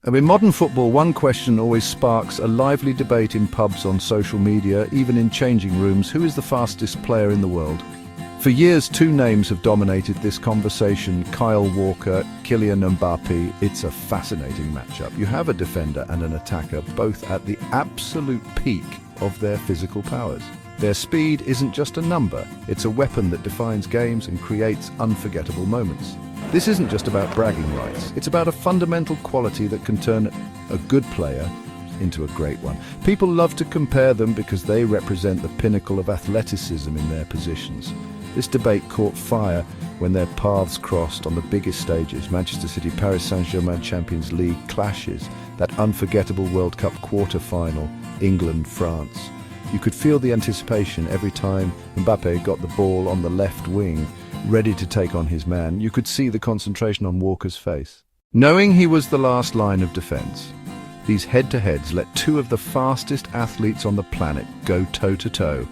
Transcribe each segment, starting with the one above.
In modern football, one question always sparks a lively debate in pubs, on social media, even in changing rooms: who is the fastest player in the world? For years, two names have dominated this conversation: Kyle Walker, Kylian Mbappé. It's a fascinating matchup. You have a defender and an attacker, both at the absolute peak of their physical powers. Their speed isn't just a number, it's a weapon that defines games and creates unforgettable moments. This isn't just about bragging rights, it's about a fundamental quality that can turn a good player into a great one. People love to compare them because they represent the pinnacle of athleticism in their positions. This debate caught fire when their paths crossed on the biggest stages: Manchester City, Paris Saint-Germain Champions League clashes, that unforgettable World Cup quarter-final, England, France. You could feel the anticipation every time Mbappé got the ball on the left wing, ready to take on his man. You could see the concentration on Walker's face. Knowing he was the last line of defence, these head-to-heads let two of the fastest athletes on the planet go toe-to-toe.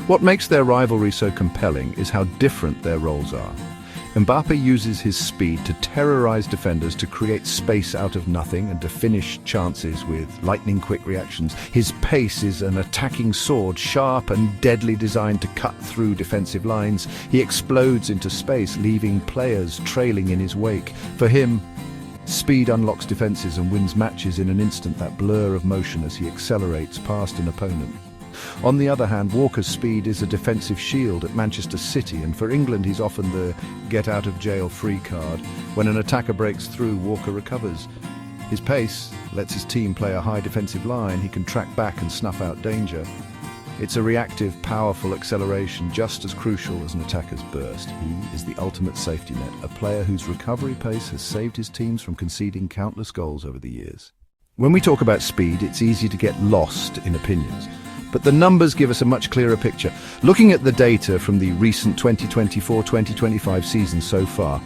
What makes their rivalry so compelling is how different their roles are. Mbappé uses his speed to terrorize defenders, to create space out of nothing and to finish chances with lightning-quick reactions. His pace is an attacking sword, sharp and deadly, designed to cut through defensive lines. He explodes into space, leaving players trailing in his wake. For him, speed unlocks defenses and wins matches in an instant, that blur of motion as he accelerates past an opponent. On the other hand, Walker's speed is a defensive shield at Manchester City, and for England he's often the get-out-of-jail-free card. When an attacker breaks through, Walker recovers. His pace lets his team play a high defensive line. He can track back and snuff out danger. It's a reactive, powerful acceleration, just as crucial as an attacker's burst. He is the ultimate safety net, a player whose recovery pace has saved his teams from conceding countless goals over the years. When we talk about speed, it's easy to get lost in opinions. But the numbers give us a much clearer picture. Looking at the data from the recent 2024-2025 season so far,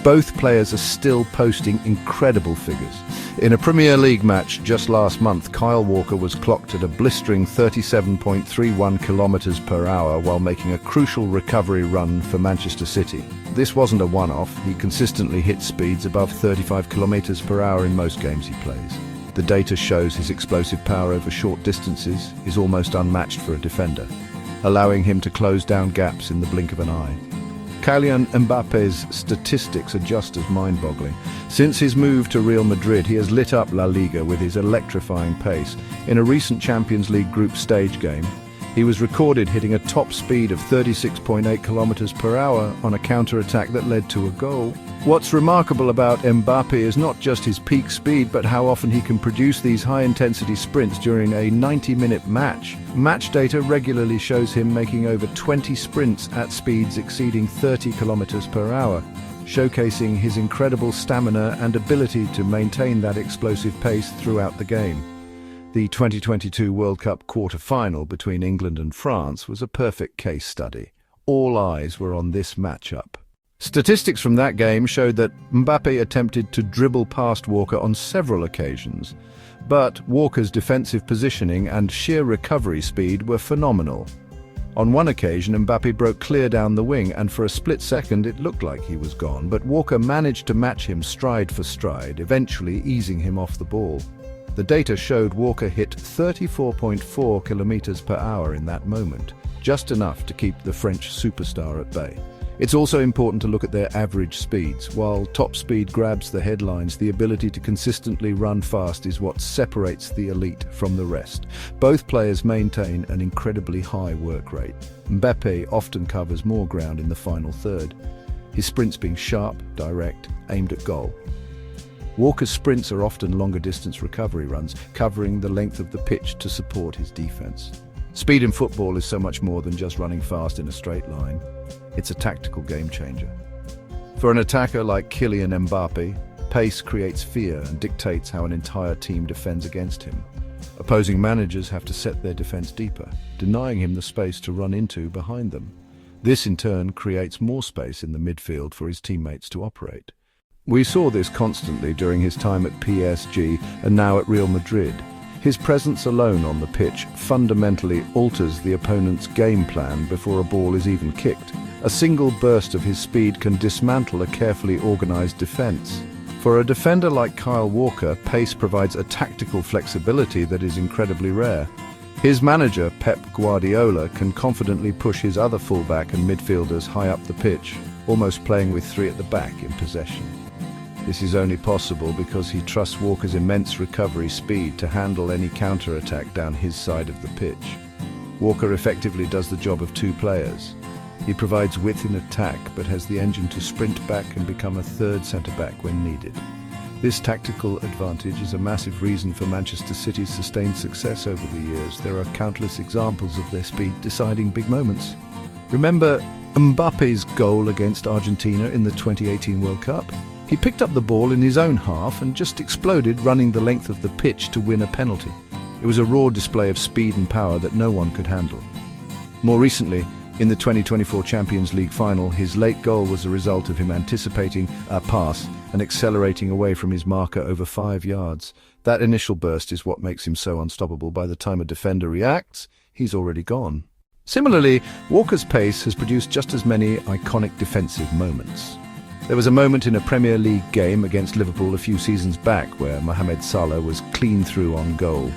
both players are still posting incredible figures. In a Premier League match just last month, Kyle Walker was clocked at a blistering 37.31 kilometers per hour while making a crucial recovery run for Manchester City. This wasn't a one-off. He consistently hits speeds above 35 kilometers per hour in most games he plays. The data shows his explosive power over short distances is almost unmatched for a defender, allowing him to close down gaps in the blink of an eye. Kylian Mbappe's statistics are just as mind-boggling. Since his move to Real Madrid, he has lit up La Liga with his electrifying pace. In a recent Champions League group stage game, he was recorded hitting a top speed of 36.8 kilometers per hour on a counter-attack that led to a goal. What's remarkable about Mbappé is not just his peak speed, but how often he can produce these high-intensity sprints during a 90-minute match. Match data regularly shows him making over 20 sprints at speeds exceeding 30 kilometers per hour, showcasing his incredible stamina and ability to maintain that explosive pace throughout the game. The 2022 World Cup quarter-final between England and France was a perfect case study. All eyes were on this matchup. Statistics from that game showed that Mbappé attempted to dribble past Walker on several occasions, but Walker's defensive positioning and sheer recovery speed were phenomenal. On one occasion, Mbappé broke clear down the wing, and for a split second it looked like he was gone, but Walker managed to match him stride for stride, eventually easing him off the ball. The data showed Walker hit 34.4 kilometers per hour in that moment, just enough to keep the French superstar at bay. It's also important to look at their average speeds. While top speed grabs the headlines, the ability to consistently run fast is what separates the elite from the rest. Both players maintain an incredibly high work rate. Mbappé often covers more ground in the final third, his sprints being sharp, direct, aimed at goal. Walker's sprints are often longer distance recovery runs, covering the length of the pitch to support his defense. Speed in football is so much more than just running fast in a straight line. It's a tactical game changer. For an attacker like Kylian Mbappé, pace creates fear and dictates how an entire team defends against him. Opposing managers have to set their defense deeper, denying him the space to run into behind them. This in turn creates more space in the midfield for his teammates to operate. We saw this constantly during his time at PSG and now at Real Madrid. His presence alone on the pitch fundamentally alters the opponent's game plan before a ball is even kicked. A single burst of his speed can dismantle a carefully organized defense. For a defender like Kyle Walker, pace provides a tactical flexibility that is incredibly rare. His manager, Pep Guardiola, can confidently push his other fullback and midfielders high up the pitch, almost playing with three at the back in possession. This is only possible because he trusts Walker's immense recovery speed to handle any counter-attack down his side of the pitch. Walker effectively does the job of two players. He provides width in attack, but has the engine to sprint back and become a third centre-back when needed. This tactical advantage is a massive reason for Manchester City's sustained success over the years. There are countless examples of their speed deciding big moments. Remember Mbappé's goal against Argentina in the 2018 World Cup? He picked up the ball in his own half and just exploded, running the length of the pitch to win a penalty. It was a raw display of speed and power that no one could handle. More recently, in the 2024 Champions League final, his late goal was a result of him anticipating a pass and accelerating away from his marker over 5 yards. That initial burst is what makes him so unstoppable. By the time a defender reacts, he's already gone. Similarly, Walker's pace has produced just as many iconic defensive moments. There was a moment in a Premier League game against Liverpool a few seasons back where Mohamed Salah was clean through on goal.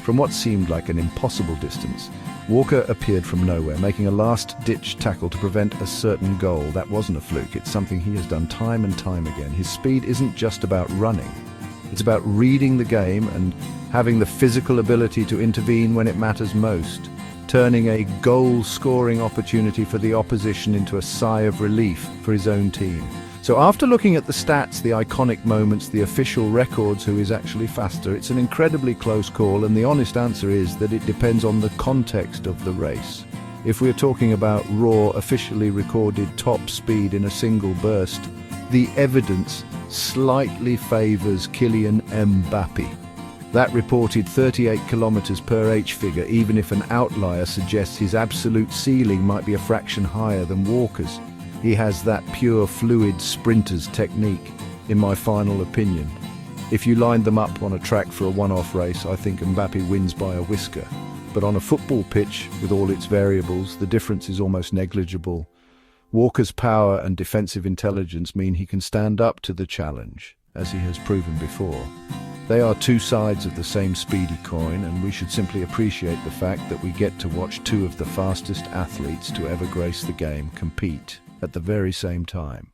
From what seemed like an impossible distance, Walker appeared from nowhere, making a last-ditch tackle to prevent a certain goal. That wasn't a fluke, it's something he has done time and time again. His speed isn't just about running, it's about reading the game and having the physical ability to intervene when it matters most, turning a goal-scoring opportunity for the opposition into a sigh of relief for his own team. So after looking at the stats, the iconic moments, the official records, who is actually faster, it's an incredibly close call, and the honest answer is that it depends on the context of the race. If we're talking about raw, officially recorded top speed in a single burst, the evidence slightly favours Kylian Mbappé. That reported 38 kilometers per h figure, even if an outlier suggests his absolute ceiling might be a fraction higher than Walker's. He has that pure fluid sprinter's technique, in my final opinion. If you lined them up on a track for a one-off race, I think Mbappé wins by a whisker. But on a football pitch, with all its variables, the difference is almost negligible. Walker's power and defensive intelligence mean he can stand up to the challenge, as he has proven before. They are two sides of the same speedy coin, and we should simply appreciate the fact that we get to watch two of the fastest athletes to ever grace the game compete at the very same time.